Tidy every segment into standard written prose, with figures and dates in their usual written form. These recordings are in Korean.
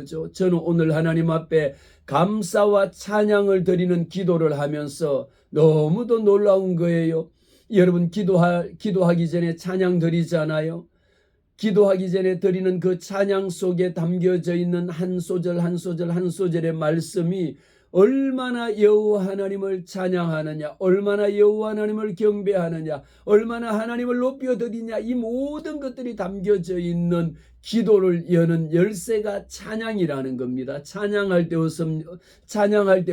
거죠. 저는 오늘 하나님 앞에 감사와 찬양을 드리는 기도를 하면서 너무도 놀라운 거예요. 여러분 기도하기 전에 찬양 드리잖아요. 기도하기 전에 드리는 그 찬양 속에 담겨져 있는 한 소절 한 소절 한 소절의 말씀이 얼마나 여호와 하나님을 찬양하느냐, 얼마나 여호와 하나님을 경배하느냐, 얼마나 하나님을 높여드리냐, 이 모든 것들이 담겨져 있는 기도를 여는 열쇠가 찬양이라는 겁니다. 찬양할 때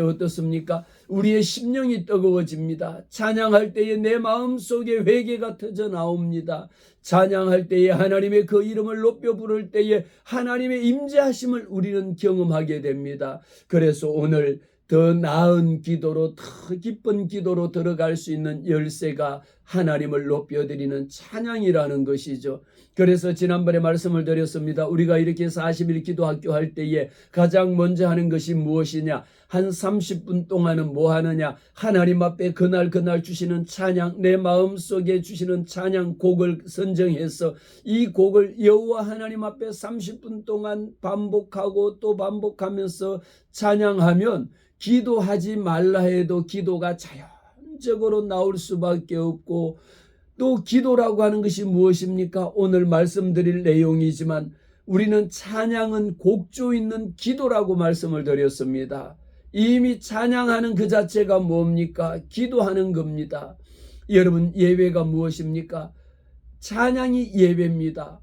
어떻습니까? 우리의 심령이 뜨거워집니다. 찬양할 때에 내 마음속에 회개가 터져 나옵니다. 찬양할 때에 하나님의 그 이름을 높여 부를 때에 하나님의 임재하심을 우리는 경험하게 됩니다. 그래서 오늘 더 나은 기도로, 더 깊은 기도로 들어갈 수 있는 열쇠가 하나님을 높여드리는 찬양이라는 것이죠. 그래서 지난번에 말씀을 드렸습니다. 우리가 이렇게 40일 기도학교 할 때에 가장 먼저 하는 것이 무엇이냐? 한 30분 동안은 뭐 하느냐? 하나님 앞에 그날 주시는 찬양, 내 마음속에 주시는 찬양 곡을 선정해서 이 곡을 여호와 하나님 앞에 30분 동안 반복하고 또 반복하면서 찬양하면 기도하지 말라 해도 기도가 자연적으로 나올 수밖에 없고, 또 기도라고 하는 것이 무엇입니까? 오늘 말씀드릴 내용이지만 우리는 찬양은 곡조 있는 기도라고 말씀을 드렸습니다. 이미 찬양하는 그 자체가 뭡니까? 기도하는 겁니다. 여러분, 예배가 무엇입니까? 찬양이 예배입니다.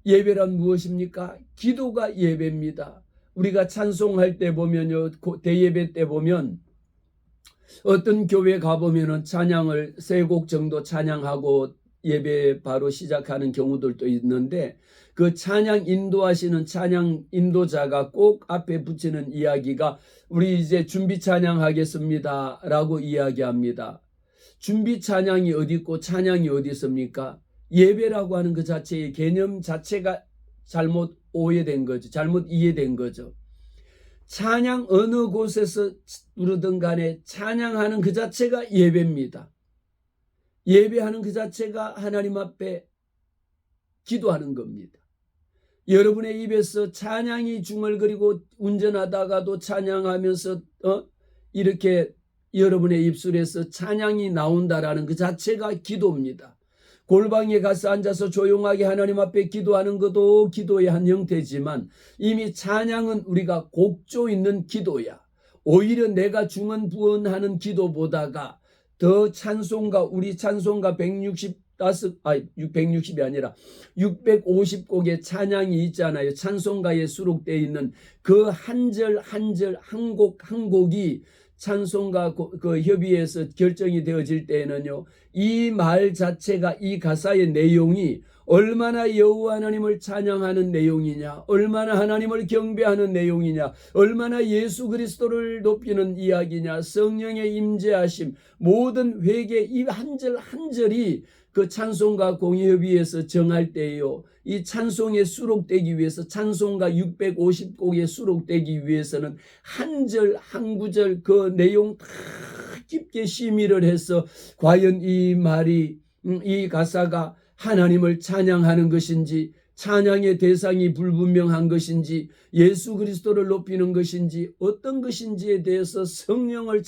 예배란 무엇입니까? 기도가 예배입니다. 우리가 찬송할 때 보면요, 대예배 때 보면 어떤 교회 가보면은 찬양을 3곡 정도 찬양하고 예배 바로 시작하는 경우들도 있는데, 그 찬양 인도하시는 찬양 인도자가 꼭 앞에 붙이는 이야기가 우리 이제 준비 찬양하겠습니다 라고 이야기합니다. 준비 찬양이 어디 있고 찬양이 어디 있습니까? 예배라고 하는 그 자체의 개념 자체가 잘못 오해된 거죠. 잘못 이해된 거죠. 찬양 어느 곳에서 부르든 간에 찬양하는 그 자체가 예배입니다. 예배하는 그 자체가 하나님 앞에 기도하는 겁니다. 여러분의 입에서 찬양이 중얼거리고 운전하다가도 찬양하면서 이렇게 여러분의 입술에서 찬양이 나온다라는 그 자체가 기도입니다. 골방에 가서 앉아서 조용하게 하나님 앞에 기도하는 것도 기도의 한 형태지만 이미 찬양은 우리가 곡조 있는 기도야. 오히려 내가 중언부언하는 기도보다가 더 찬송가, 우리 찬송가 160이 아니라 650곡의 찬양이 있잖아요. 찬송가에 수록되어 있는 그 한 절 한 절 한 곡 한 곡이 찬송가 그 협의에서 결정이 되어질 때에는요, 이 말 자체가, 이 가사의 내용이 얼마나 여호와 하나님을 찬양하는 내용이냐, 얼마나 하나님을 경배하는 내용이냐, 얼마나 예수 그리스도를 높이는 이야기냐, 성령의 임재하심, 모든 회개 이 한 절 한 절이 그 찬송가 공예협의회에서 정할 때요, 이 찬송에 수록되기 위해서, 찬송가 650곡에 수록되기 위해서는 한 절 한 구절 그 내용 다 깊게 심의를 해서 과연 이 말이, 이 가사가 하나님을 찬양하는 것인지, 찬양의 대상이 불분명한 것인지, 예수 그리스도를 높이는 것인지, 어떤 것인지에 대해서 성령을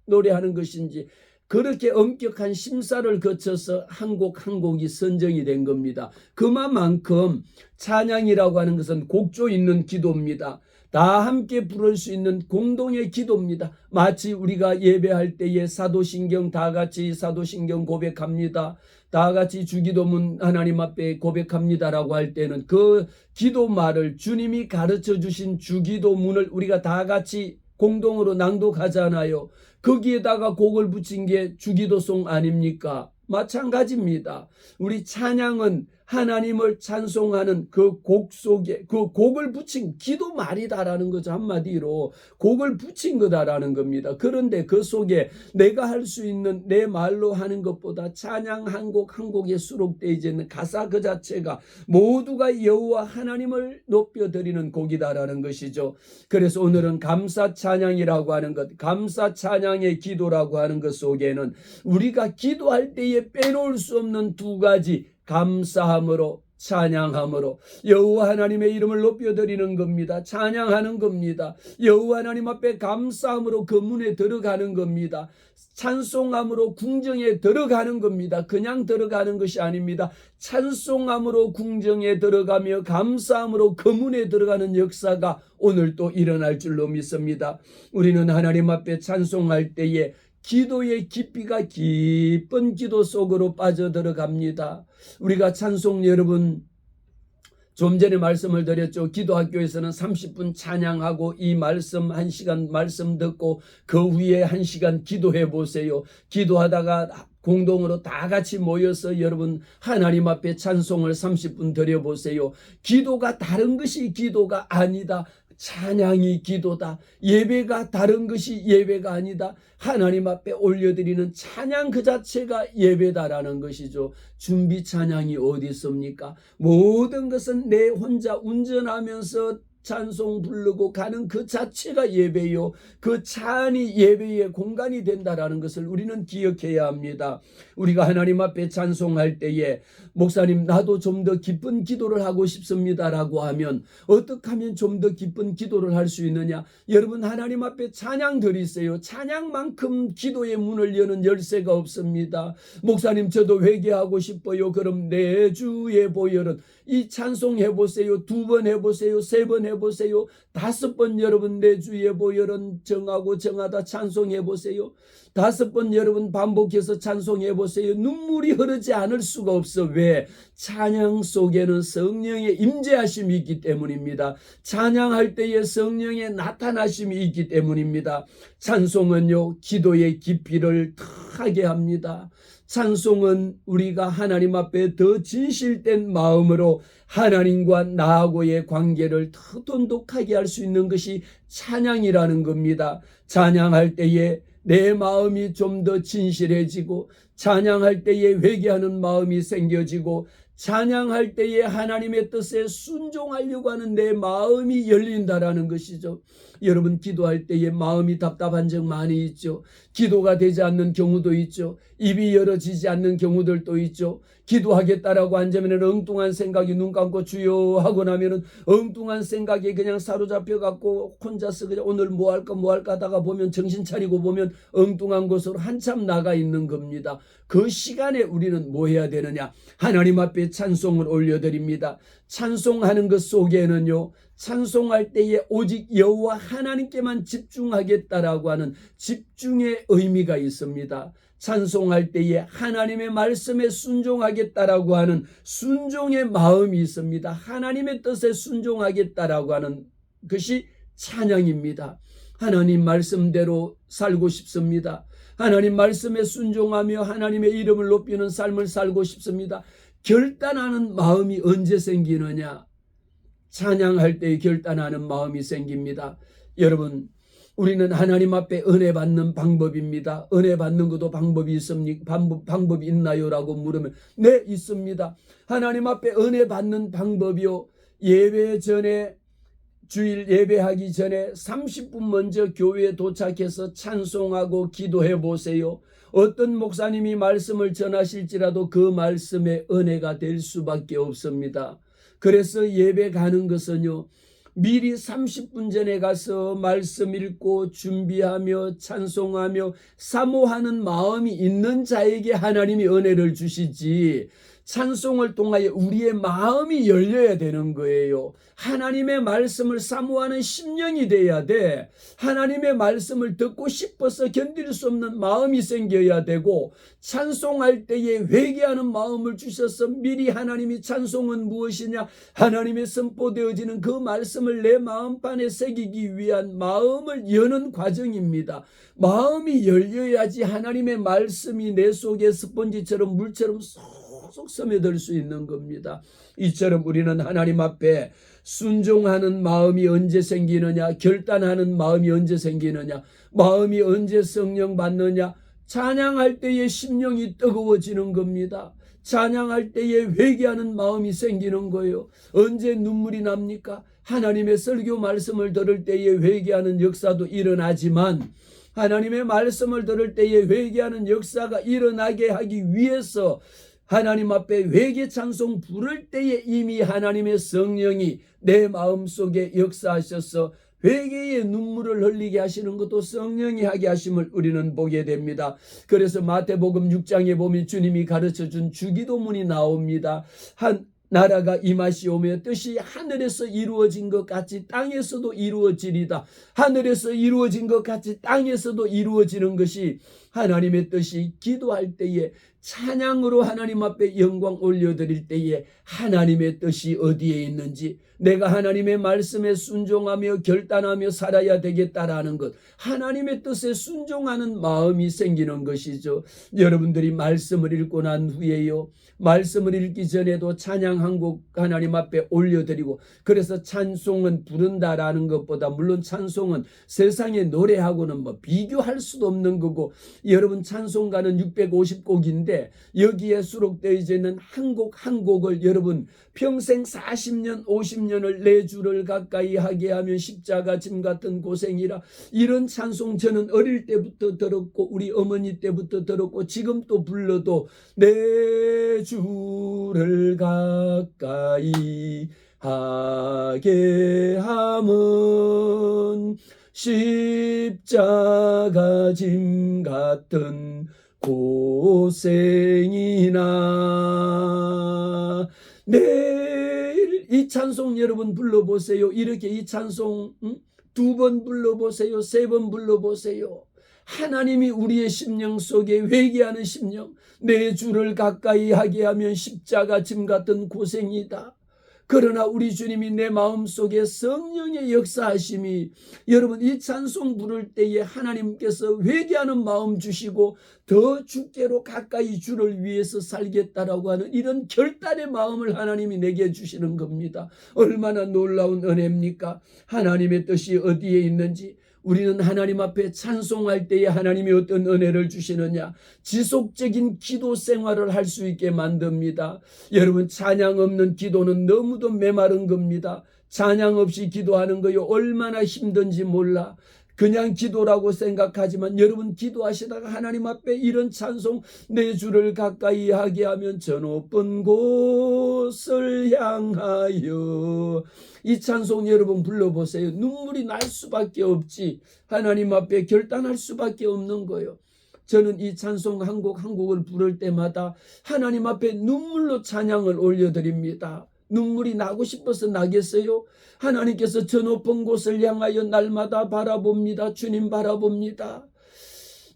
노래하는 것인지, 그렇게 엄격한 심사를 거쳐서 한 곡 한 곡이 선정이 된 겁니다. 그만큼 찬양이라고 하는 것은 곡조 있는 기도입니다. 다 함께 부를 수 있는 공동의 기도입니다. 마치 우리가 예배할 때에 사도신경, 다 같이 사도신경 고백합니다, 다 같이 주기도문 하나님 앞에 고백합니다라고 할 때는 그 기도말을 주님이 가르쳐 주신 주기도문을 우리가 다 같이 공동으로 낭독하잖아요. 거기에다가 곡을 붙인 게 주기도송 아닙니까? 마찬가지입니다. 우리 찬양은 하나님을 찬송하는 그 곡 속에 그 곡을 붙인 기도말이다라는 거죠. 한마디로 곡을 붙인 거다라는 겁니다. 그런데 그 속에 내가 할 수 있는 내 말로 하는 것보다 찬양 한 곡 한 곡에 수록되어 있는 가사 그 자체가 모두가 여호와 하나님을 높여드리는 곡이다라는 것이죠. 그래서 오늘은 감사 찬양이라고 하는 것, 감사 찬양의 기도라고 하는 것 속에는 우리가 기도할 때에 빼놓을 수 없는 두 가지, 감사함으로 찬양함으로 여호와 하나님의 이름을 높여드리는 겁니다. 찬양하는 겁니다. 여호와 하나님 앞에 감사함으로 그 문에 들어가는 겁니다. 찬송함으로 궁정에 들어가는 겁니다. 그냥 들어가는 것이 아닙니다. 찬송함으로 궁정에 들어가며 감사함으로 그 문에 들어가는 역사가 오늘 또 일어날 줄로 믿습니다. 우리는 하나님 앞에 찬송할 때에 기도의 깊이가 깊은 기도 속으로 빠져들어갑니다. 우리가 찬송 여러분 좀 전에 말씀을 드렸죠. 기도학교에서는 30분 찬양하고 이 말씀 1시간 말씀 듣고 그 후에 1시간 기도해 보세요. 기도하다가 공동으로 다 같이 모여서 여러분 하나님 앞에 찬송을 30분 드려보세요. 기도가 다른 것이 기도가 아니다. 찬양이 기도다. 예배가 다른 것이 예배가 아니다. 하나님 앞에 올려드리는 찬양 그 자체가 예배다라는 것이죠. 준비 찬양이 어디 있습니까? 모든 것은 내 혼자 운전하면서 찬송 부르고 가는 그 자체가 예배요. 그 차 안이 예배의 공간이 된다라는 것을 우리는 기억해야 합니다. 우리가 하나님 앞에 찬송할 때에 목사님 나도 좀 더 깊은 기도를 하고 싶습니다라고 하면 어떻게 하면 좀 더 깊은 기도를 할 수 있느냐? 여러분 하나님 앞에 찬양 드리세요. 찬양만큼 기도의 문을 여는 열쇠가 없습니다. 목사님 저도 회개하고 싶어요. 그럼 내 주의 보혈은 이 찬송 해보세요. 2번 해보세요. 3번 해보세요. 5번 여러분 내 주의 보혈은 정하고 정하다 찬송해보세요. 5번 여러분 반복해서 찬송해보세요. 눈물이 흐르지 않을 수가 없어. 왜? 찬양 속에는 성령의 임재하심이 있기 때문입니다. 찬양할 때에 성령의 나타나심이 있기 때문입니다. 찬송은요 기도의 깊이를 더하게 합니다. 찬송은 우리가 하나님 앞에 더 진실된 마음으로 하나님과 나하고의 관계를 더 돈독하게 할 수 있는 것이 찬양이라는 겁니다. 찬양할 때에 내 마음이 좀 더 진실해지고 찬양할 때에 회개하는 마음이 생겨지고 찬양할 때에 하나님의 뜻에 순종하려고 하는 내 마음이 열린다라는 것이죠. 여러분 기도할 때에 마음이 답답한 적 많이 있죠. 기도가 되지 않는 경우도 있죠. 입이 열어지지 않는 경우들도 있죠. 기도하겠다라고 앉으면 엉뚱한 생각이 눈 감고 주여 하고 나면은 엉뚱한 생각에 그냥 사로잡혀 갖고 혼자서 그냥 오늘 뭐 할까 하다가 보면 정신 차리고 보면 엉뚱한 곳으로 한참 나가 있는 겁니다. 그 시간에 우리는 뭐 해야 되느냐? 하나님 앞에 찬송을 올려드립니다. 찬송하는 것 속에는요. 찬송할 때에 오직 여호와 하나님께만 집중하겠다라고 하는 집중의 의미가 있습니다. 찬송할 때에 하나님의 말씀에 순종하겠다라고 하는 순종의 마음이 있습니다. 하나님의 뜻에 순종하겠다라고 하는 것이 찬양입니다. 하나님 말씀대로 살고 싶습니다. 하나님 말씀에 순종하며 하나님의 이름을 높이는 삶을 살고 싶습니다. 결단하는 마음이 언제 생기느냐? 찬양할 때 결단하는 마음이 생깁니다. 여러분 우리는 하나님 앞에 은혜 받는 방법입니다. 은혜 받는 것도 방법이 있습니까? 방법이 있나요? 라고 물으면 네 있습니다. 하나님 앞에 은혜 받는 방법이요. 예배 전에 주일 예배하기 전에 30분 먼저 교회에 도착해서 찬송하고 기도해 보세요. 어떤 목사님이 말씀을 전하실지라도 그 말씀에 은혜가 될 수밖에 없습니다. 그래서 예배 가는 것은요. 미리 30분 전에 가서 말씀 읽고 준비하며 찬송하며 사모하는 마음이 있는 자에게 하나님이 은혜를 주시지 찬송을 통하여 우리의 마음이 열려야 되는 거예요. 하나님의 말씀을 사모하는 심령이 돼야 돼. 하나님의 말씀을 듣고 싶어서 견딜 수 없는 마음이 생겨야 되고 찬송할 때에 회개하는 마음을 주셔서 미리 하나님이 찬송은 무엇이냐 하나님의 선포되어지는 그 말씀을 내 마음판에 새기기 위한 마음을 여는 과정입니다. 마음이 열려야지 하나님의 말씀이 내 속에 스펀지처럼 물처럼 쏙 스며들 수 있는 겁니다. 이처럼 우리는 하나님 앞에 순종하는 마음이 언제 생기느냐? 결단하는 마음이 언제 생기느냐? 마음이 언제 성령 받느냐? 찬양할 때에 심령이 뜨거워지는 겁니다. 찬양할 때에 회개하는 마음이 생기는 거예요. 언제 눈물이 납니까? 하나님의 설교 말씀을 들을 때에 회개하는 역사도 일어나지만 하나님의 말씀을 들을 때에 회개하는 역사가 일어나게 하기 위해서 하나님 앞에 회개 찬송 부를 때에 이미 하나님의 성령이 내 마음속에 역사하셔서 회개의 눈물을 흘리게 하시는 것도 성령이 하게 하심을 우리는 보게 됩니다. 그래서 마태복음 6장에 보면 주님이 가르쳐준 주기도문이 나옵니다. 한 나라가 임하시오며 뜻이 하늘에서 이루어진 것 같이 땅에서도 이루어지리다. 하늘에서 이루어진 것 같이 땅에서도 이루어지는 것이 하나님의 뜻이 기도할 때에 찬양으로 하나님 앞에 영광 올려드릴 때에 하나님의 뜻이 어디에 있는지 내가 하나님의 말씀에 순종하며 결단하며 살아야 되겠다라는 것, 하나님의 뜻에 순종하는 마음이 생기는 것이죠. 여러분들이 말씀을 읽고 난 후에요, 말씀을 읽기 전에도 찬양 한 곡 하나님 앞에 올려드리고, 그래서 찬송은 부른다라는 것보다 물론 찬송은 세상의 노래하고는 뭐 비교할 수도 없는 거고, 여러분 찬송가는 650곡인데 여기에 수록되어 있는 한 곡 한 곡을 여러분 평생 40년 50년을 내 주를 가까이 하게 하면 십자가 짐 같은 고생이라, 이런 찬송 저는 어릴 때부터 들었고 우리 어머니 때부터 들었고 지금 또 불러도 내 주를 가까이 하게 함은 십자가 짐 같은 고생이나. 매일 이 찬송 여러분 불러보세요. 이렇게 이 찬송 2번 불러보세요. 3번 불러보세요. 하나님이 우리의 심령 속에 회개하는 심령, 내 주를 가까이 하게 하면 십자가 짐 같은 고생이다. 그러나 우리 주님이 내 마음속에 성령의 역사하심이, 여러분 이 찬송 부를 때에 하나님께서 회개하는 마음 주시고 더 주께로 가까이 주를 위해서 살겠다라고 하는 이런 결단의 마음을 하나님이 내게 주시는 겁니다. 얼마나 놀라운 은혜입니까? 하나님의 뜻이 어디에 있는지 우리는 하나님 앞에 찬송할 때에 하나님이 어떤 은혜를 주시느냐, 지속적인 기도 생활을 할 수 있게 만듭니다. 여러분 찬양 없는 기도는 너무도 메마른 겁니다. 찬양 없이 기도하는 거요 얼마나 힘든지 몰라. 그냥 기도라고 생각하지만 여러분 기도하시다가 하나님 앞에 이런 찬송, 내 주를 가까이 하게 하면 저 높은 곳을 향하여, 이 찬송 여러분 불러보세요. 눈물이 날 수밖에 없지. 하나님 앞에 결단할 수밖에 없는 거예요. 저는 이 찬송 한 곡 한 곡을 부를 때마다 하나님 앞에 눈물로 찬양을 올려드립니다. 눈물이 나고 싶어서 나겠어요? 하나님께서 저 높은 곳을 향하여 날마다 바라봅니다. 주님 바라봅니다.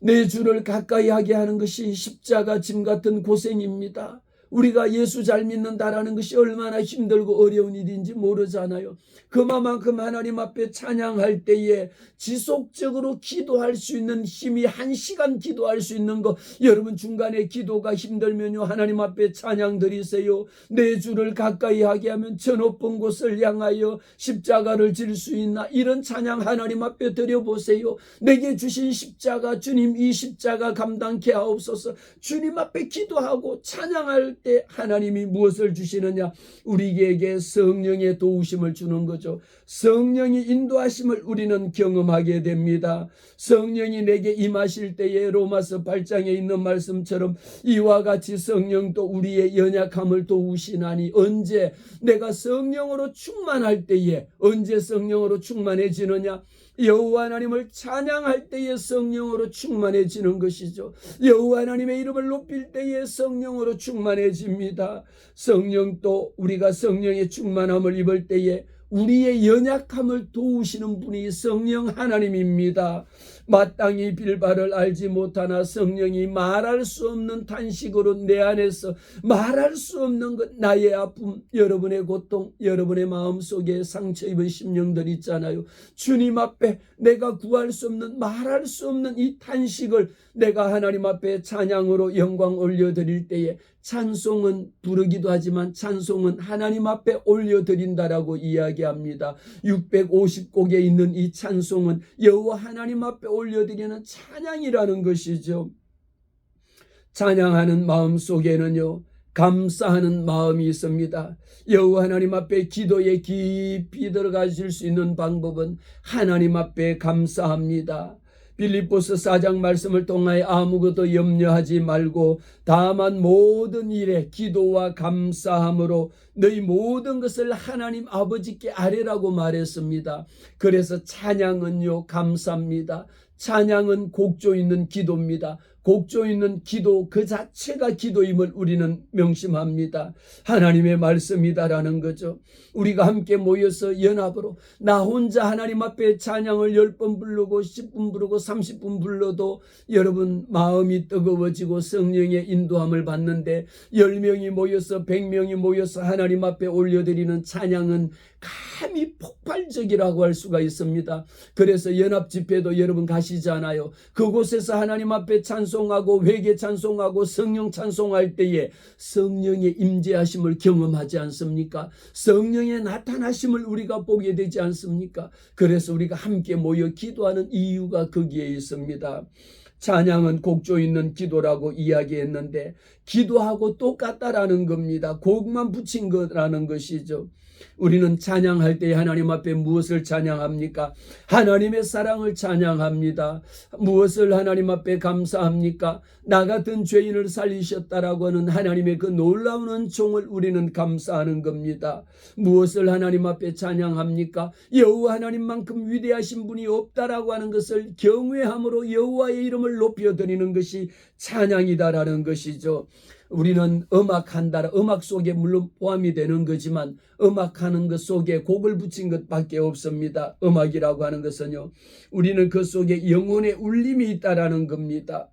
내 주를 가까이 하게 하는 것이 십자가 짐 같은 고생입니다. 우리가 예수 잘 믿는다라는 것이 얼마나 힘들고 어려운 일인지 모르잖아요. 그만큼 하나님 앞에 찬양할 때에 지속적으로 기도할 수 있는 힘이, 1시간 기도할 수 있는 거, 여러분 중간에 기도가 힘들면요 하나님 앞에 찬양 드리세요. 내 주를 가까이 하게 하면 저 높은 곳을 향하여 십자가를 질 수 있나, 이런 찬양 하나님 앞에 드려보세요. 내게 주신 십자가, 주님 이 십자가 감당케 하옵소서. 주님 앞에 기도하고 찬양할 때 하나님이 무엇을 주시느냐, 우리에게 성령의 도우심을 주는 거죠. 성령이 인도하심을 우리는 경험하게 됩니다. 성령이 내게 임하실 때에 로마서 8장에 있는 말씀처럼 이와 같이 성령도 우리의 연약함을 도우시나니, 언제 내가 성령으로 충만할 때에, 언제 성령으로 충만해지느냐, 여호와 하나님을 찬양할 때에 성령으로 충만해지는 것이죠. 여호와 하나님의 이름을 높일 때에 성령으로 충만해집니다. 성령도 우리가 성령의 충만함을 입을 때에 우리의 연약함을 도우시는 분이 성령 하나님입니다. 마땅히 빌 바를 알지 못하나 성령이 말할 수 없는 탄식으로 내 안에서 말할 수 없는 것, 나의 아픔, 여러분의 고통, 여러분의 마음속에 상처 입은 심령들 있잖아요. 주님 앞에 내가 구할 수 없는, 말할 수 없는 이 탄식을 내가 하나님 앞에 찬양으로 영광 올려드릴 때에, 찬송은 부르기도 하지만 찬송은 하나님 앞에 올려드린다라고 이야기합니다. 650곡에 있는 이 찬송은 여호와 하나님 앞에 올려드리는 찬양이라는 것이죠. 찬양하는 마음 속에는요 감사하는 마음이 있습니다. 여호와 하나님 앞에 기도에 깊이 들어가실 수 있는 방법은 하나님 앞에 감사합니다. 빌립보서 4장 말씀을 통하여 아무것도 염려하지 말고 다만 모든 일에 기도와 감사함으로 너희 모든 것을 하나님 아버지께 아뢰라고 말했습니다. 그래서 찬양은요, 감사입니다. 찬양은 곡조 있는 기도입니다. 곡조 있는 기도 그 자체가 기도임을 우리는 명심합니다. 하나님의 말씀이다라는 거죠. 우리가 함께 모여서 연합으로 나 혼자 하나님 앞에 찬양을 10번 부르고 10분 부르고 30분 불러도 여러분 마음이 뜨거워지고 성령의 인도함을 받는데 10명이 모여서 100명이 모여서 하나님 앞에 올려드리는 찬양은 감히 폭발적이라고 할 수가 있습니다. 그래서 연합 집회도 여러분 가시잖아요. 그곳에서 하나님 앞에 찬송하고 회개 찬송하고 성령 찬송할 때에 성령의 임재하심을 경험하지 않습니까? 성령의 나타나심을 우리가 보게 되지 않습니까? 그래서 우리가 함께 모여 기도하는 이유가 거기에 있습니다. 찬양은 곡조 있는 기도라고 이야기했는데 기도하고 똑같다라는 겁니다. 곡만 붙인 거라는 것이죠. 우리는 찬양할 때 하나님 앞에 무엇을 찬양합니까? 하나님의 사랑을 찬양합니다. 무엇을 하나님 앞에 감사합니까? 나 같은 죄인을 살리셨다라고 하는 하나님의 그 놀라운 은총을 우리는 감사하는 겁니다. 무엇을 하나님 앞에 찬양합니까? 여호와 하나님만큼 위대하신 분이 없다라고 하는 것을 경외함으로 여호와의 이름을 높여드리는 것이 찬양이다라는 것이죠. 우리는 음악한다, 음악 속에 물론 포함이 되는 거지만 음악하는 것 속에 곡을 붙인 것밖에 없습니다. 음악이라고 하는 것은요, 우리는 그 속에 영혼의 울림이 있다라는 겁니다.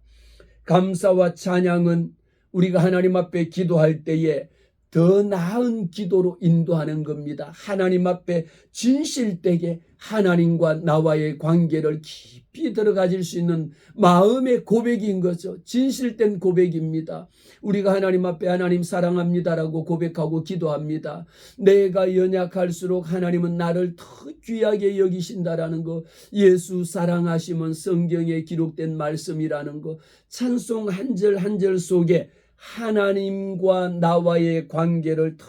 감사와 찬양은 우리가 하나님 앞에 기도할 때에 더 나은 기도로 인도하는 겁니다. 하나님 앞에 진실되게 하나님과 나와의 관계를 깊이 들어가질 수 있는 마음의 고백인 거죠. 진실된 고백입니다. 우리가 하나님 앞에 하나님 사랑합니다라고 고백하고 기도합니다. 내가 연약할수록 하나님은 나를 더 귀하게 여기신다라는 거, 예수 사랑하심은 성경에 기록된 말씀이라는 거, 찬송 한 절 한 절 속에 하나님과 나와의 관계를 더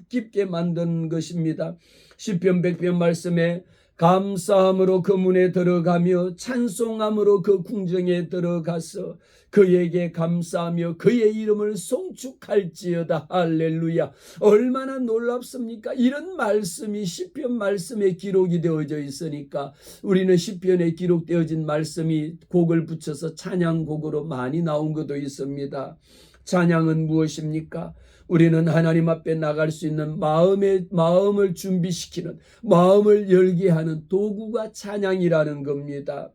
깊게 만든 것입니다. 시편 100편 말씀에 감사함으로 그 문에 들어가며 찬송함으로 그 궁정에 들어가서 그에게 감사하며 그의 이름을 송축할지어다. 할렐루야. 얼마나 놀랍습니까? 이런 말씀이 시편 말씀에 기록이 되어져 있으니까 우리는 시편에 기록되어진 말씀이 곡을 붙여서 찬양곡으로 많이 나온 것도 있습니다. 찬양은 무엇입니까? 우리는 하나님 앞에 나갈 수 있는 마음을 준비시키는, 마음을 열게 하는 도구가 찬양이라는 겁니다.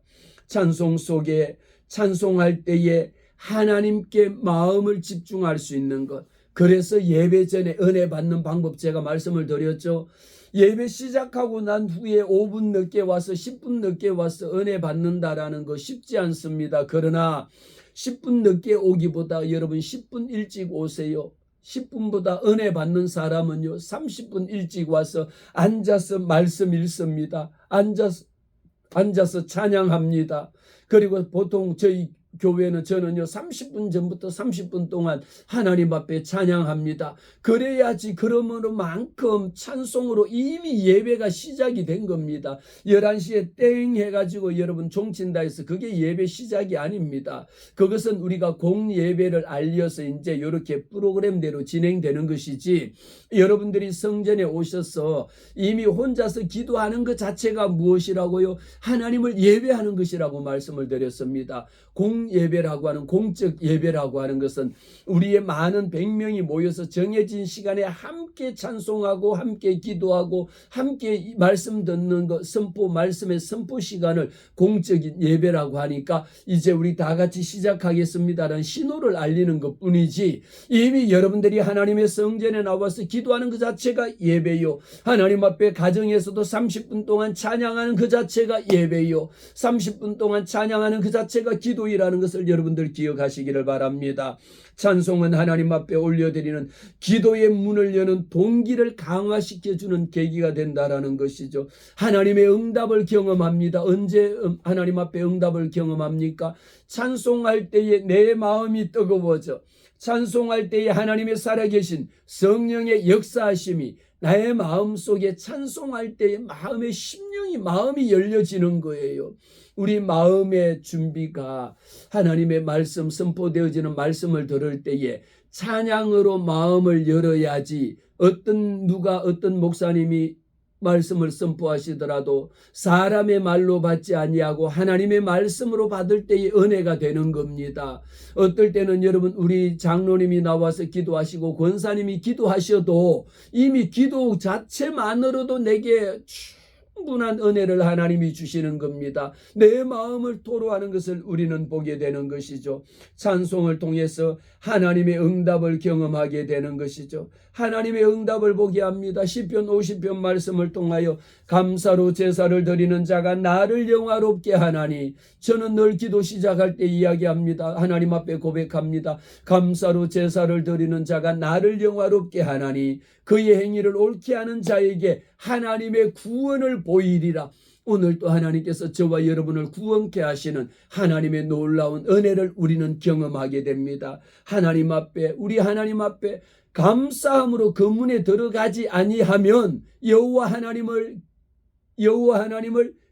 찬송 속에 찬송할 때에 하나님께 마음을 집중할 수 있는 것. 그래서 예배 전에 은혜 받는 방법 제가 말씀을 드렸죠. 예배 시작하고 난 후에 5분 늦게 와서 10분 늦게 와서 은혜 받는다라는 거 쉽지 않습니다. 그러나 10분 늦게 오기보다 여러분 10분 일찍 오세요. 10분보다 은혜 받는 사람은요 30분 일찍 와서 앉아서 말씀 읽습니다. 앉아서 찬양합니다. 그리고 보통 저희 교회는 저는요 30분 전부터 30분 동안 하나님 앞에 찬양합니다. 그래야지 그러므로만큼 찬송으로 이미 예배가 시작이 된 겁니다. 11시에 땡 해가지고 여러분 종친다 해서 그게 예배 시작이 아닙니다. 그것은 우리가 공예배를 알려서 이제 이렇게 프로그램대로 진행되는 것이지, 여러분들이 성전에 오셔서 이미 혼자서 기도하는 것 자체가 무엇이라고요? 하나님을 예배하는 것이라고 말씀을 드렸습니다. 공예배라고 하는, 공적 예배라고 하는 것은 우리의 많은 100명이 모여서 정해진 시간에 함께 찬송하고 함께 기도하고 함께 말씀 듣는 것, 말씀의 선포 시간을 공적인 예배라고 하니까 이제 우리 다 같이 시작하겠습니다라는 신호를 알리는 것 뿐이지, 이미 여러분들이 하나님의 성전에 나와서 기도하는 그 자체가 예배요. 하나님 앞에 가정에서도 30분 동안 찬양하는 그 자체가 예배요. 30분 동안 찬양하는 그 자체가 기도이라는 것을 여러분들 기억하시기를 바랍니다. 찬송은 하나님 앞에 올려드리는 기도의 문을 여는 동기를 강화시켜주는 계기가 된다라는 것이죠. 하나님의 응답을 경험합니다. 언제 하나님 앞에 응답을 경험합니까? 찬송할 때에 내 마음이 뜨거워져, 찬송할 때에 하나님의 살아계신 성령의 역사하심이 나의 마음 속에 찬송할 때에 마음의 심령이 마음이 열려지는 거예요. 우리 마음의 준비가 하나님의 말씀 선포되어지는 말씀을 들을 때에 찬양으로 마음을 열어야지 어떤 목사님이 말씀을 선포하시더라도 사람의 말로 받지 아니하고 하나님의 말씀으로 받을 때의 은혜가 되는 겁니다. 어떨 때는 여러분 우리 장로님이 나와서 기도하시고 권사님이 기도하셔도 이미 기도 자체만으로도 내게 충분한 은혜를 하나님이 주시는 겁니다. 내 마음을 토로하는 것을 우리는 보게 되는 것이죠. 찬송을 통해서 하나님의 응답을 경험하게 되는 것이죠. 하나님의 응답을 보게 합니다. 시편 50편 말씀을 통하여 감사로 제사를 드리는 자가 나를 영화롭게 하나니, 저는 늘 기도 시작할 때 이야기합니다. 하나님 앞에 고백합니다. 감사로 제사를 드리는 자가 나를 영화롭게 하나니 그의 행위를 옳게 하는 자에게 하나님의 구원을 보이리라. 오늘 또 하나님께서 저와 여러분을 구원케 하시는 하나님의 놀라운 은혜를 우리는 경험하게 됩니다. 우리 하나님 앞에 감사함으로 그 문에 들어가지 아니하면 여호와 하나님을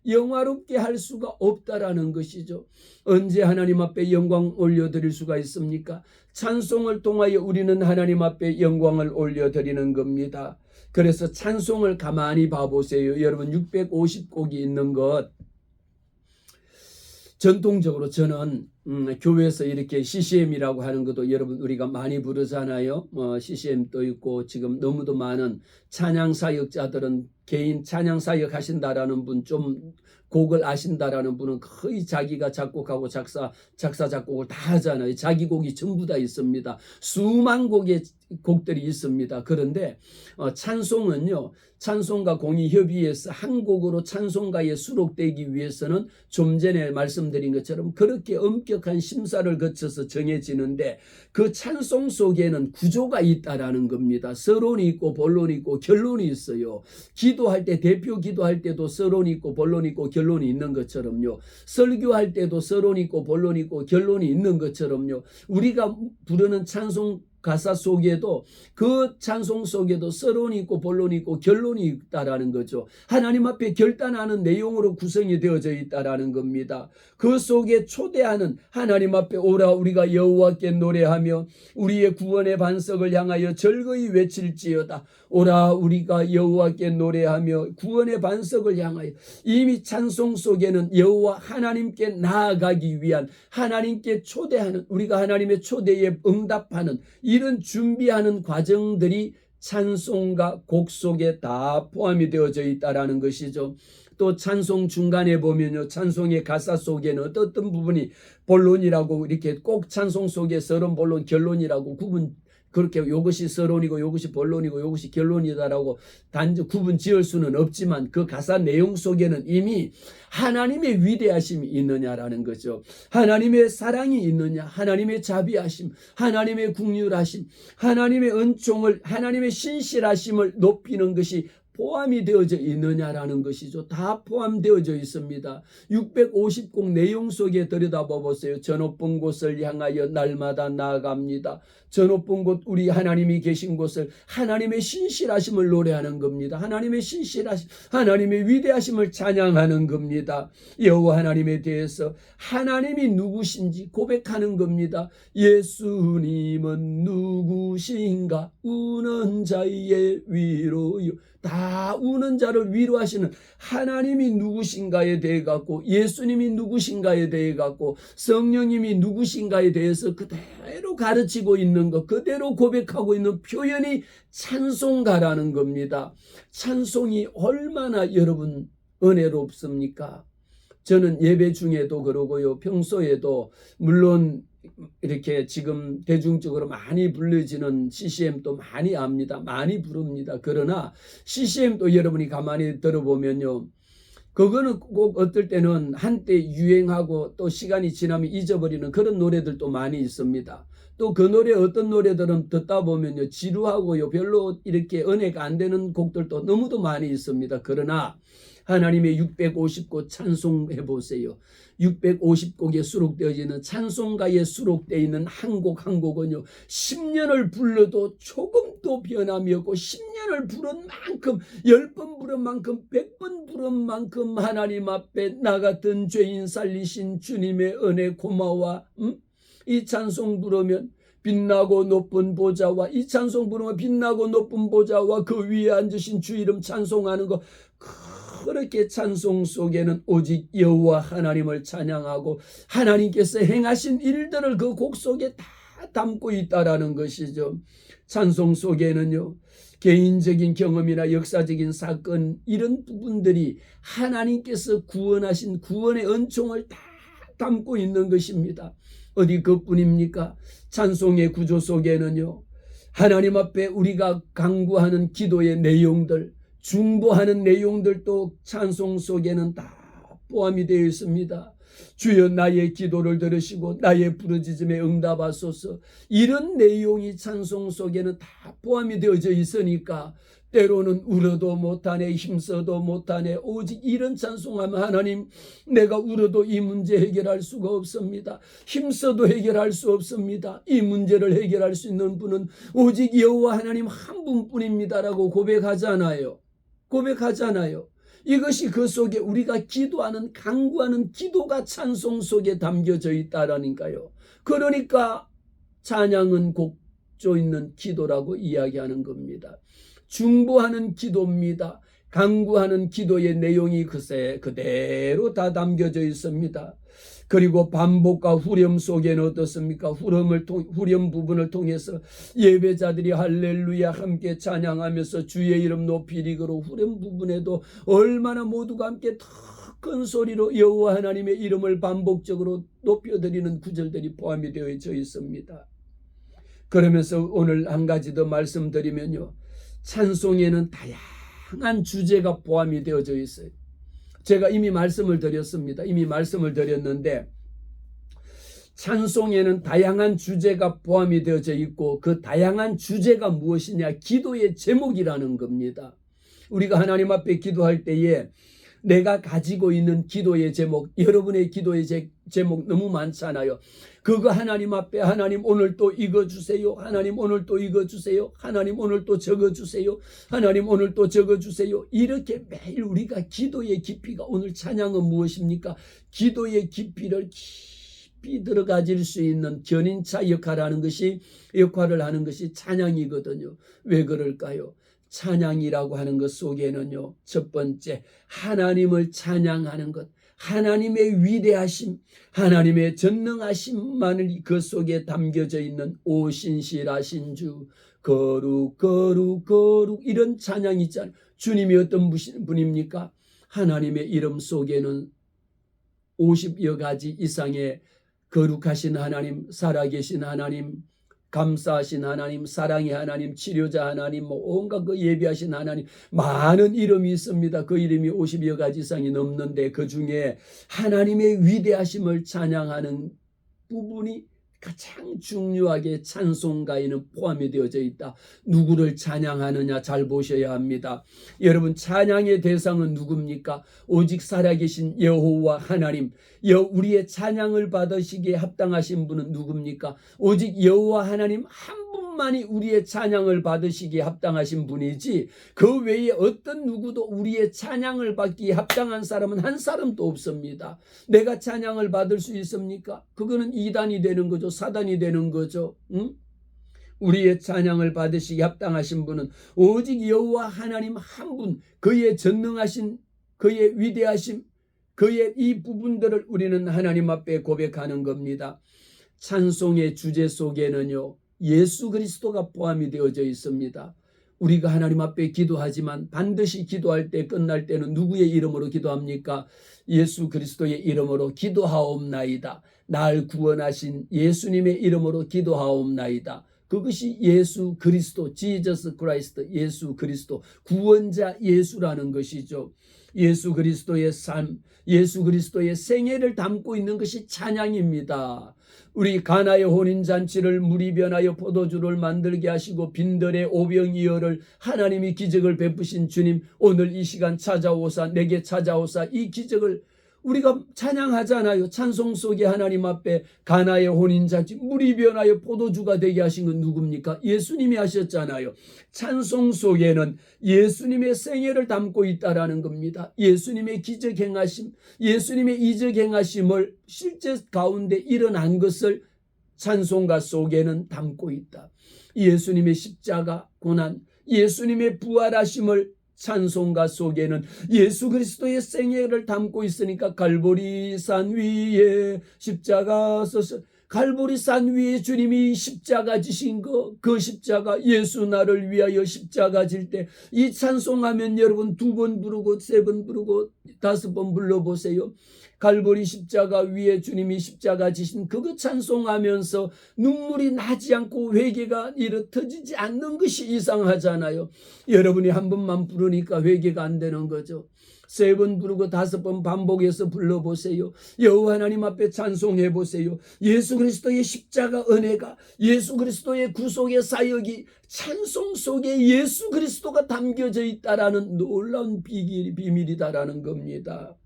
영화롭게 할 수가 없다라는 것이죠. 언제 하나님 앞에 영광 올려드릴 수가 있습니까? 찬송을 통하여 우리는 하나님 앞에 영광을 올려드리는 겁니다. 그래서 찬송을 가만히 봐보세요. 여러분 650곡이 있는 것, 전통적으로 저는 교회에서 이렇게 CCM이라고 하는 것도 여러분 우리가 많이 부르잖아요. CCM도 있고 지금 너무도 많은 찬양 사역자들은 개인 찬양 사역 하신다라는 분, 좀 곡을 아신다라는 분은 거의 자기가 작곡하고 작사 작곡을 다 하잖아요. 자기 곡이 전부 다 있습니다. 수만 곡의 곡들이 있습니다. 그런데 찬송은요, 찬송가 공의협의회에서 한 곡으로 찬송가에 수록되기 위해서는 좀 전에 말씀드린 것처럼 그렇게 엄격한 심사를 거쳐서 정해지는데, 그 찬송 속에는 구조가 있다라는 겁니다. 서론이 있고 본론이 있고 결론이 있어요. 기도할 때, 대표 기도할 때도 서론이 있고 본론이 있고 결론이 있는 것처럼요, 설교할 때도 서론이 있고 본론이 있고 결론이 있는 것처럼요, 우리가 부르는 찬송 가사 속에도, 그 찬송 속에도 서론이 있고 본론이 있고 결론이 있다라는 거죠. 하나님 앞에 결단하는 내용으로 구성이 되어져 있다라는 겁니다. 그 속에 초대하는, 하나님 앞에 오라 우리가 여호와께 노래하며 우리의 구원의 반석을 향하여 즐거이 외칠지어다. 오라 우리가 여호와께 노래하며 구원의 반석을 향하여, 이미 찬송 속에는 여호와 하나님께 나아가기 위한, 하나님께 초대하는, 우리가 하나님의 초대에 응답하는 이런 준비하는 과정들이 찬송가 곡 속에 다 포함이 되어져 있다라는 것이죠. 또 찬송 중간에 보면요, 찬송의 가사 속에는 어떤 부분이 본론이라고, 이렇게 꼭 찬송 속에 서론 본론 결론이라고 그렇게 이것이 서론이고 이것이 본론이고 이것이 결론이다라고 단지 구분 지을 수는 없지만, 그 가사 내용 속에는 이미 하나님의 위대하심이 있느냐라는 거죠. 하나님의 사랑이 있느냐, 하나님의 자비하심, 하나님의 긍휼하심, 하나님의 은총을, 하나님의 신실하심을 높이는 것이 포함이 되어져 있느냐라는 것이죠. 다 포함되어져 있습니다. 650곡 내용 속에 들여다봐 보세요. 저 높은 곳을 향하여 날마다 나아갑니다. 저 높은 곳, 우리 하나님이 계신 곳을, 하나님의 신실하심을 노래하는 겁니다. 하나님의 신실하심, 하나님의 위대하심을 찬양하는 겁니다. 여호와 하나님에 대해서 하나님이 누구신지 고백하는 겁니다. 예수님은 누구신가? 우는 자의 위로요. 다 우는 자를 위로하시는 하나님이 누구신가에 대해 갖고, 예수님이 누구신가에 대해 갖고, 성령님이 누구신가에 대해서 그대로 가르치고 있는 것, 그대로 고백하고 있는 표현이 찬송가라는 겁니다. 찬송이 얼마나 여러분 은혜롭습니까? 저는 예배 중에도 그러고요, 평소에도, 물론 이렇게 지금 대중적으로 많이 불려지는 CCM도 많이 압니다. 많이 부릅니다. 그러나 CCM도 여러분이 가만히 들어보면요, 그거는 꼭 어떨 때는 한때 유행하고 또 시간이 지나면 잊어버리는 그런 노래들도 많이 있습니다. 또 그 노래, 어떤 노래들은 듣다 보면요, 지루하고요, 별로 이렇게 은혜가 안 되는 곡들도 너무도 많이 있습니다. 그러나 하나님의 650곡 찬송해 보세요. 650곡에 수록되어지는 찬송가에 수록되어 있는 한 곡 한 곡은요 10년을 불러도 조금도 변함이 없고 10년을 부른 만큼 10번 부른 만큼 100번 부른 만큼 하나님 앞에 나 같은 죄인 살리신 주님의 은혜 고마워. 이 찬송 부르면 빛나고 높은 보좌와 이 찬송 부르면 빛나고 높은 보좌와 그 위에 앉으신 주 이름 찬송하는 거 그렇게 찬송 속에는 오직 여호와 하나님을 찬양하고 하나님께서 행하신 일들을 그 곡 속에 다 담고 있다라는 것이죠. 찬송 속에는요 개인적인 경험이나 역사적인 사건 이런 부분들이 하나님께서 구원하신 구원의 은총을 다 담고 있는 것입니다. 어디 그뿐입니까? 찬송의 구조 속에는요 하나님 앞에 우리가 간구하는 기도의 내용들 중보하는 내용들도 찬송 속에는 다 포함이 되어 있습니다. 주여 나의 기도를 들으시고 나의 부르짖음에 응답하소서. 이런 내용이 찬송 속에는 다 포함이 되어져 있으니까 때로는 울어도 못하네 힘써도 못하네 오직 이런 찬송하면 하나님 내가 울어도 이 문제 해결할 수가 없습니다. 힘써도 해결할 수 없습니다. 이 문제를 해결할 수 있는 분은 오직 여호와 하나님 한 분뿐입니다라고 고백하잖아요. 이것이 그 속에 우리가 기도하는 간구하는 기도가 찬송 속에 담겨져 있다라니까요. 그러니까 찬양은 곡조 있는 기도라고 이야기하는 겁니다. 중보하는 기도입니다. 간구하는 기도의 내용이 그대로 다 담겨져 있습니다. 그리고 반복과 후렴 속에는 어떻습니까? 후렴 부분을 통해서 예배자들이 할렐루야 함께 찬양하면서 주의 이름 높이 이르고 후렴 부분에도 얼마나 모두가 함께 더 큰 소리로 여호와 하나님의 이름을 반복적으로 높여드리는 구절들이 포함이 되어져 있습니다. 그러면서 오늘 한 가지 더 말씀드리면요. 찬송에는 다양한 주제가 포함이 되어져 있어요. 제가 이미 말씀을 드렸습니다. 이미 말씀을 드렸는데 찬송에는 다양한 주제가 포함이 되어져 있고 그 다양한 주제가 무엇이냐? 기도의 제목이라는 겁니다. 우리가 하나님 앞에 기도할 때에 내가 가지고 있는 기도의 제목, 여러분의 기도의 제목 너무 많잖아요. 그거 하나님 앞에 하나님 오늘 또 이거 주세요. 하나님 오늘 또 이거 주세요. 하나님 오늘 또 저거 주세요. 하나님 오늘 또 저거 주세요. 이렇게 매일 우리가 기도의 깊이가 오늘 찬양은 무엇입니까? 기도의 깊이를 깊이 들어가질 수 있는 견인차 역할을 하는 것이 찬양이거든요. 왜 그럴까요? 찬양이라고 하는 것 속에는요. 첫 번째 하나님을 찬양하는 것. 하나님의 위대하심, 하나님의 전능하심만을 그 속에 담겨져 있는 오신실하신 주, 거룩 거룩 거룩 이런 찬양이 있잖아요. 주님이 어떤 분입니까? 하나님의 이름 속에는 50여 가지 이상의 거룩하신 하나님, 살아계신 하나님, 감사하신 하나님, 사랑의 하나님, 치료자 하나님, 온갖 그 예비하신 하나님 많은 이름이 있습니다. 그 이름이 50여 가지 이상이 넘는데 그 중에 하나님의 위대하심을 찬양하는 부분이 가장 중요하게 찬송가에는 포함이 되어져 있다. 누구를 찬양하느냐 잘 보셔야 합니다. 여러분 찬양의 대상은 누굽니까? 오직 살아계신 여호와 하나님. 우리의 찬양을 받으시기에 합당하신 분은 누굽니까? 오직 여호와 하나님 한 분만이 우리의 찬양을 받으시기에 합당하신 분이지 그 외에 어떤 누구도 우리의 찬양을 받기에 합당한 사람은 한 사람도 없습니다. 내가 찬양을 받을 수 있습니까? 그거는 이단이 되는 거죠. 사단이 되는 거죠. 우리의 찬양을 받으시기에 합당하신 분은 오직 여호와 하나님 한 분, 그의 전능하신 그의 위대하심, 그의 이 부분들을 우리는 하나님 앞에 고백하는 겁니다. 찬송의 주제 속에는요. 예수 그리스도가 포함이 되어져 있습니다. 우리가 하나님 앞에 기도하지만 반드시 기도할 때 끝날 때는 누구의 이름으로 기도합니까? 예수 그리스도의 이름으로 기도하옵나이다. 날 구원하신 예수님의 이름으로 기도하옵나이다. 그것이 예수 그리스도, 지저스 크라이스트, 예수 그리스도, 구원자 예수라는 것이죠. 예수 그리스도의 삶, 예수 그리스도의 생애를 담고 있는 것이 찬양입니다. 우리 가나의 혼인잔치를 물이 변하여 포도주를 만들게 하시고 빈들의 오병이어를 하나님이 기적을 베푸신 주님, 오늘 이 시간 찾아오사 내게 찾아오사 이 기적을 우리가 찬양하잖아요. 찬송 속에 하나님 앞에 가나의 혼인잔치 물이 변하여 포도주가 되게 하신 건 누굽니까? 예수님이 하셨잖아요. 찬송 속에는 예수님의 생애를 담고 있다라는 겁니다. 예수님의 기적 행하심, 예수님의 이적 행하심을 실제 가운데 일어난 것을 찬송가 속에는 담고 있다. 예수님의 십자가 고난, 예수님의 부활하심을 찬송가 속에는 예수 그리스도의 생애를 담고 있으니까 갈보리산 위에 십자가 서서 갈보리산 위에 주님이 십자가 지신 그 십자가 예수 나를 위하여 십자가 질 때 이 찬송하면 여러분 2번 부르고 3번 부르고 5번 불러보세요. 갈보리 십자가 위에 주님이 십자가 지신 그거 찬송하면서 눈물이 나지 않고 회개가 터지지 않는 것이 이상하잖아요. 여러분이 한 번만 부르니까 회개가 안 되는 거죠. 3번 부르고 5번 반복해서 불러보세요. 여호와 하나님 앞에 찬송해 보세요. 예수 그리스도의 십자가 은혜가, 예수 그리스도의 구속의 사역이 찬송 속에 예수 그리스도가 담겨져 있다라는 놀라운 비밀이다라는 겁니다.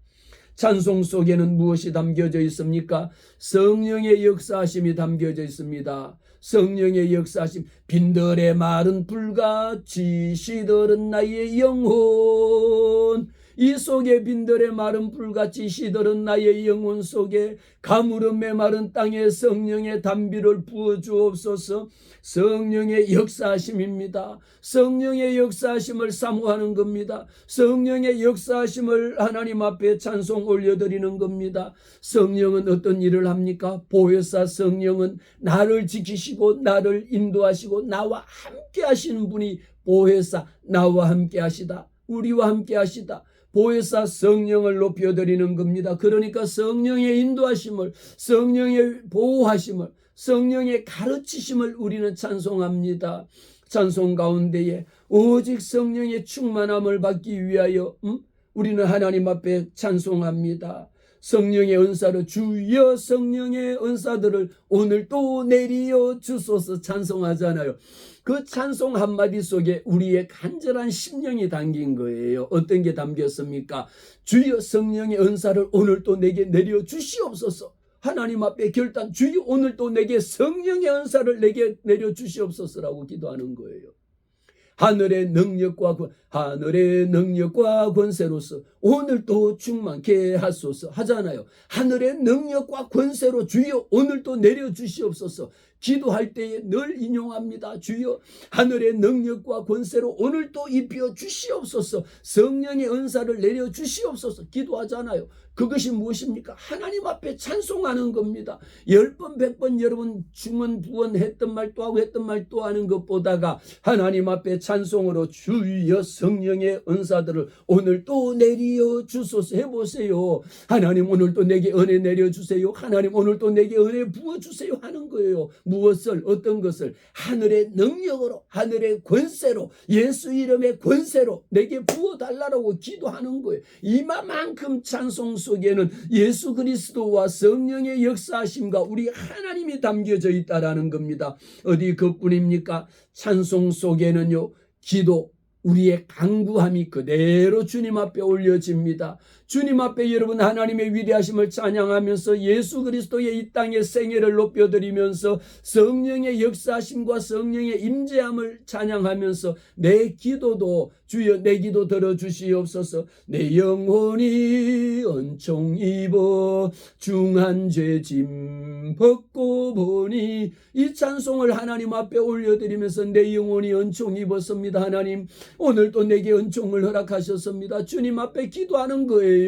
찬송 속에는 무엇이 담겨져 있습니까? 성령의 역사하심이 담겨져 있습니다. 성령의 역사하심. 빈들의 마른 불같이 시들은 나의 영혼, 이 속에 빈들의 마른 불같이 시들은 나의 영혼 속에 가물음 메마른 땅에 성령의 단비를 부어주옵소서. 성령의 역사하심입니다. 성령의 역사하심을 사모하는 겁니다. 성령의 역사하심을 하나님 앞에 찬송 올려드리는 겁니다. 성령은 어떤 일을 합니까? 보혜사 성령은 나를 지키시고 나를 인도하시고 나와 함께 하시는 분이 보혜사, 나와 함께 하시다, 우리와 함께 하시다. 보혜사 성령을 높여드리는 겁니다. 그러니까 성령의 인도하심을, 성령의 보호하심을, 성령의 가르치심을 우리는 찬송합니다. 찬송 가운데에 오직 성령의 충만함을 받기 위하여 우리는 하나님 앞에 찬송합니다. 성령의 은사로 주여 성령의 은사들을 오늘 또 내리어 주소서 찬송하잖아요. 그 찬송 한마디 속에 우리의 간절한 심령이 담긴 거예요. 어떤 게 담겼습니까? 주여 성령의 은사를 오늘 또 내게 내려 주시옵소서. 하나님 앞에 결단, 주여 오늘 또 내게 성령의 은사를 내게 내려 주시옵소서라고 기도하는 거예요. 하늘의 능력과 권세로서 오늘도 충만케 하소서 하잖아요. 하늘의 능력과 권세로 주여 오늘도 내려주시옵소서. 기도할 때에 늘 인용합니다. 주여 하늘의 능력과 권세로 오늘도 입혀 주시옵소서. 성령의 은사를 내려 주시옵소서. 기도하잖아요. 그것이 무엇입니까? 하나님 앞에 찬송하는 겁니다. 10번 100번 여러분 중언 부언 했던 말 또 하고 했던 말 또 하는 것보다가 하나님 앞에 찬송으로 주여 성령의 은사들을 오늘 또 내려 주소서 해보세요. 하나님 오늘 또 내게 은혜 내려주세요. 하나님 오늘 또 내게 은혜 부어주세요 하는 거예요. 무엇을, 어떤 것을? 하늘의 능력으로, 하늘의 권세로, 예수 이름의 권세로 내게 부어달라고 기도하는 거예요. 이만큼 찬송 속에는 예수 그리스도와 성령의 역사하심과 우리 하나님이 담겨져 있다라는 겁니다. 어디 그뿐입니까? 찬송 속에는요, 기도, 우리의 간구함이 그대로 주님 앞에 올려집니다. 주님 앞에 여러분 하나님의 위대하심을 찬양하면서 예수 그리스도의 이 땅의 생애를 높여드리면서 성령의 역사하심과 성령의 임재함을 찬양하면서 내 기도도 주여 내 기도 들어주시옵소서. 내 영혼이 은총 입어 중한 죄 짐 벗고 보니, 이 찬송을 하나님 앞에 올려드리면서 내 영혼이 은총 입었습니다. 하나님 오늘 또 내게 은총을 허락하셨습니다. 주님 앞에 기도하는 거예요.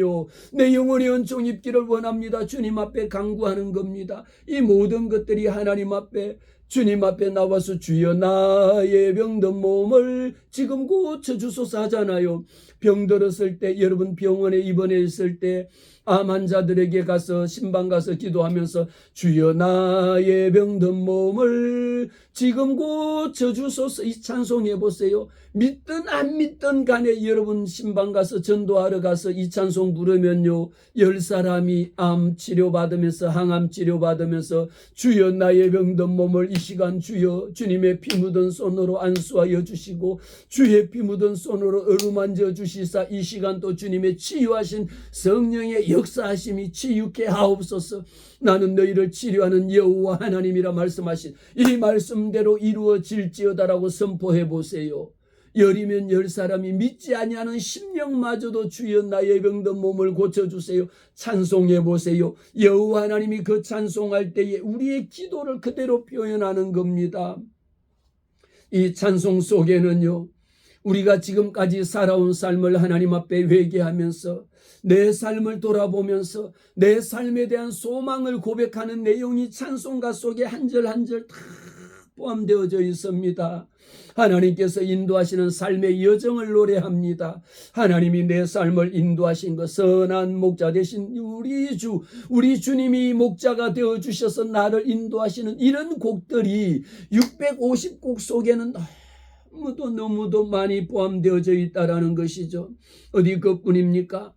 내 영혼이 은총 입기를 원합니다. 주님 앞에 간구하는 겁니다. 이 모든 것들이 하나님 앞에, 주님 앞에 나와서 주여 나의 병든 몸을 지금 고쳐주소서 하잖아요. 병들었을 때, 여러분 병원에 입원했을 때 암 환자들에게 가서 신방 가서 기도하면서 주여 나의 병든 몸을 지금 고쳐주소서, 이 찬송해 보세요. 믿든 안 믿든 간에 여러분 신방 가서 전도하러 가서 이 찬송 부르면요 10사람이 암 치료받으면서 항암 치료받으면서 주여 나의 병든 몸을 이 시간 주여 주님의 피 묻은 손으로 안수하여 주시고 주의 피 묻은 손으로 어루만져 주시사 이 시간 또 주님의 치유하신 성령의 역사하심이 치유케 하옵소서. 나는 너희를 치료하는 여호와 하나님이라 말씀하신 이 말씀대로 이루어질지어다라고 선포해 보세요. 열이면 10사람이 믿지 아니하는 심령마저도 주여 나의 병든 몸을 고쳐주세요. 찬송해 보세요. 여호와 하나님이 그 찬송할 때에 우리의 기도를 그대로 표현하는 겁니다. 이 찬송 속에는요 우리가 지금까지 살아온 삶을 하나님 앞에 회개하면서 내 삶을 돌아보면서 내 삶에 대한 소망을 고백하는 내용이 찬송가 속에 한 절 한 절 다 포함되어져 있습니다. 하나님께서 인도하시는 삶의 여정을 노래합니다. 하나님이 내 삶을 인도하신 것 선한 목자 되신 우리 주님이 목자가 되어주셔서 나를 인도하시는 이런 곡들이 650곡 속에는 너무도 많이 포함되어져 있다라는 것이죠. 어디 그뿐입니까?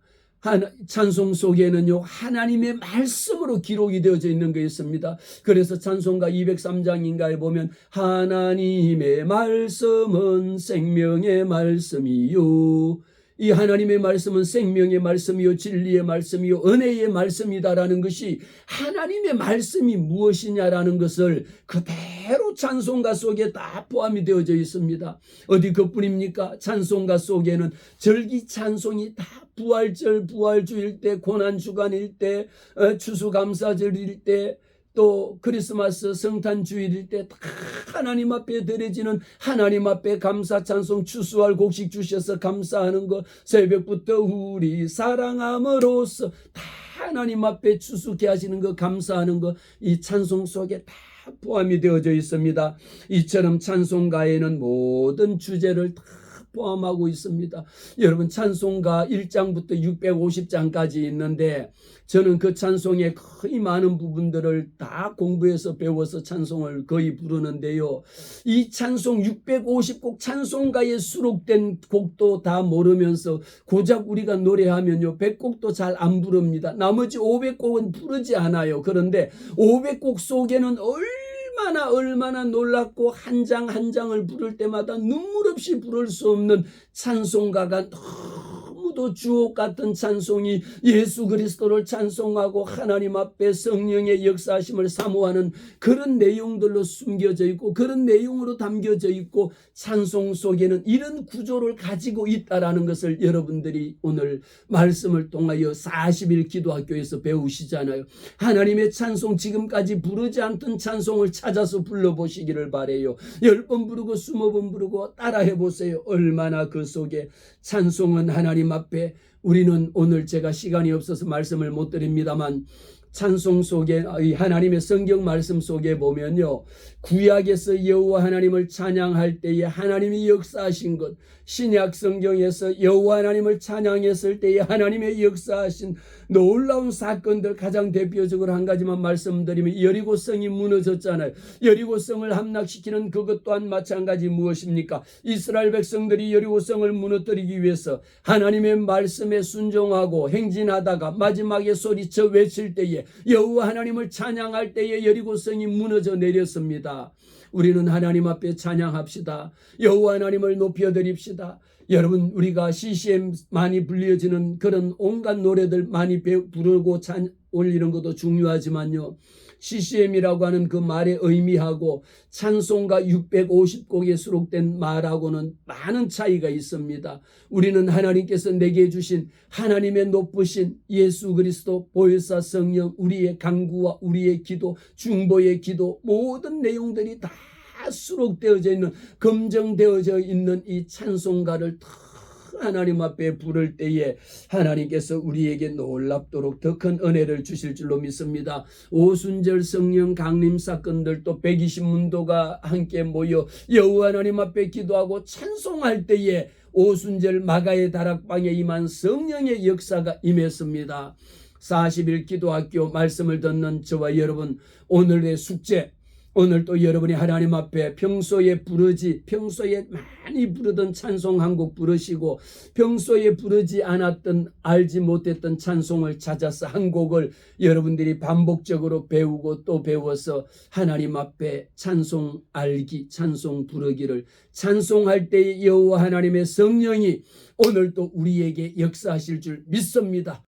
찬송 속에는요 하나님의 말씀으로 기록이 되어져 있는 게 있습니다. 그래서 찬송가 203장인가에 보면 하나님의 말씀은 생명의 말씀이요, 이 하나님의 말씀은 생명의 말씀이요 진리의 말씀이요 은혜의 말씀이다라는 것이 하나님의 말씀이 무엇이냐라는 것을 그대로 찬송가 속에 다 포함이 되어져 있습니다. 어디 그뿐입니까? 찬송가 속에는 절기 찬송이 다 부활절 부활주일 때 고난주간일 때 추수감사절일 때 또 크리스마스 성탄주일일 때 다 하나님 앞에 드려지는 하나님 앞에 감사 찬송 추수할 곡식 주셔서 감사하는 것 새벽부터 우리 사랑함으로써 다 하나님 앞에 추수케 하시는 것 감사하는 것 이 찬송 속에 다 포함이 되어져 있습니다. 이처럼 찬송가에는 모든 주제를 다 포함하고 있습니다. 여러분 찬송가 1장부터 650장까지 있는데 저는 그 찬송의 거의 많은 부분들을 다 공부해서 배워서 찬송을 거의 부르는데요. 이 찬송 650곡 찬송가에 수록된 곡도 다 모르면서 고작 우리가 노래하면요 100곡도 잘 안 부릅니다. 나머지 500곡은 부르지 않아요. 그런데 500곡 속에는 얼마나 놀랍고 한 장 한 장을 부를 때마다 눈물 없이 부를 수 없는 찬송가가 너무도 주옥 같은 찬송이 예수 그리스도를 찬송하고 하나님 앞에 성령의 역사하심을 사모하는 그런 내용들로 숨겨져 있고 그런 내용으로 담겨져 있고 찬송 속에는 이런 구조를 가지고 있다라는 것을 여러분들이 오늘 말씀을 통하여 40일 기도학교에서 배우시잖아요. 하나님의 찬송 지금까지 부르지 않던 찬송을 찾아서 불러보시기를 바라요. 10번 부르고 20번 부르고 따라해 보세요. 얼마나 그 속에 찬송은 하나님 앞에 우리는 오늘 제가 시간이 없어서 말씀을 못 드립니다만 찬송 속에 하나님의 성경 말씀 속에 보면요 구약에서 여호와 하나님을 찬양할 때에 하나님이 역사하신 것, 신약 성경에서 여호와 하나님을 찬양했을 때에 하나님의 역사하신 놀라운 사건들 가장 대표적으로 한 가지만 말씀드리면 여리고성이 무너졌잖아요. 여리고성을 함락시키는 그것 또한 마찬가지 무엇입니까? 이스라엘 백성들이 여리고성을 무너뜨리기 위해서 하나님의 말씀에 순종하고 행진하다가 마지막에 소리쳐 외칠 때에 여호와 하나님을 찬양할 때에 여리고성이 무너져 내렸습니다. 우리는 하나님 앞에 찬양합시다. 여호와 하나님을 높여드립시다. 여러분 우리가 CCM 많이 불려지는 그런 온갖 노래들 많이 부르고 올리는 것도 중요하지만요. CCM이라고 하는 그 말의 의미하고 찬송가 650곡에 수록된 말하고는 많은 차이가 있습니다. 우리는 하나님께서 내게 주신 하나님의 높으신 예수 그리스도 보혜사 성령 우리의 간구와 우리의 기도 중보의 기도 모든 내용들이 다 수록되어져 있는 검증되어져 있는 이 찬송가를 하나님 앞에 부를 때에 하나님께서 우리에게 놀랍도록 더 큰 은혜를 주실 줄로 믿습니다. 오순절 성령 강림 사건들 또 120문도가 함께 모여 여호와 하나님 앞에 기도하고 찬송할 때에 오순절 마가의 다락방에 임한 성령의 역사가 임했습니다. 40일 기도학교 말씀을 듣는 저와 여러분 오늘의 숙제 오늘 또 여러분이 하나님 앞에 평소에 많이 부르던 찬송 한 곡 부르시고 평소에 부르지 않았던 알지 못했던 찬송을 찾아서 한 곡을 여러분들이 반복적으로 배우고 또 배워서 하나님 앞에 찬송 알기, 찬송 부르기를, 찬송할 때에 여호와 하나님의 성령이 오늘 또 우리에게 역사하실 줄 믿습니다.